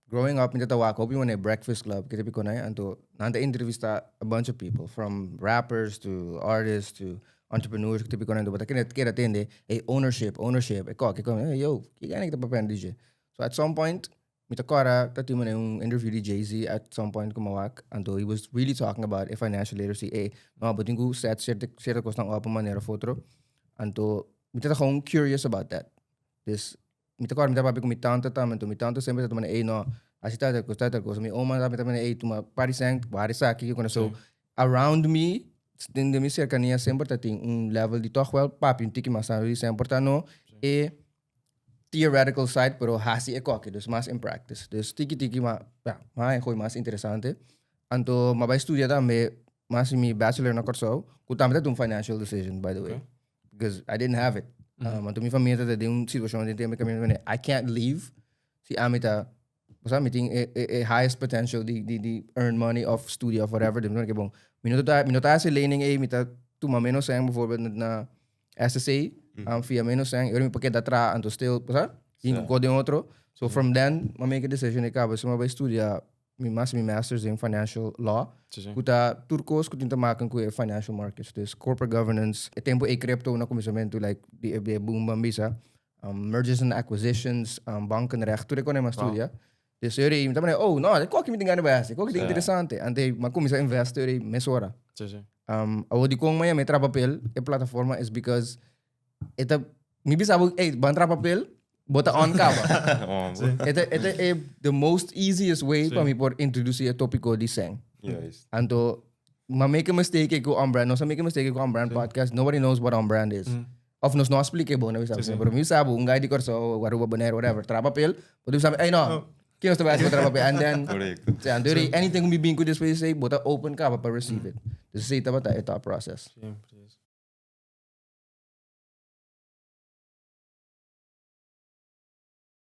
growing up, minta ko yung breakfast club, kita ko na anto nanta intervista a bunch of people from rappers to artists to entrepreneurs, kita ko na do, but kira tende, ownership, eko, hey yo, kaya kita pa DJ. So at some point, mita kora tati mo na yung interview di Jay-Z at some point kumawak, anto he was really talking about a financial literacy, no, but yung set certa cost ng opa manera photo, anto mita akong curious about that. This mita kora mita papi ko mitanta sempre tama na no asita ko so mi oma tama na tuma parisang parisa kiki ko na so around me din de mi cercania sempre tating level di toch wel papi yung tiki masabi sempre no theoretical side pero hasi que dus mas in practice dus tiki gooi mas interessante anto mabay studia me mas mi bachelor na korso kutamita tum financial decision by the way because I didn't have it anto mi família de um situação de ter I can't leave si amita basta meeting a highest potential di earn money of studio of whatever dem que bom minuta si lening mita tuma menos sang bijvoorbeeld na SSA via menos sang eu me porque da tra anto still basta in ko de outro so from then I make a decision acaba so vai studia mi masters in financial law kuta turcos kutinta makan ko financial markets this corporate governance e tempo crypto na começamento like the boom bambisa mergers and acquisitions bankenrecht tudo ko na studia dus eu também no qual que me tem base qual que é interessante ante ma começa a investir mesora a di kong maya me tra papel e plataforma is because eta mi bisa ban tra papel bota on ka ba ita the most easiest way para mi por introduce a tópico di seng anto ma make a mistake ko on brand no sa make a mistake ko on brand podcast nobody knows what on brand is of nos no explicable na bisa pero mi sabo un guy di corso waru banero whatever tra papel pode sabe no kino sta base tra papel and then anything we being good this way say bota open ka para receive it this is ita bata ita process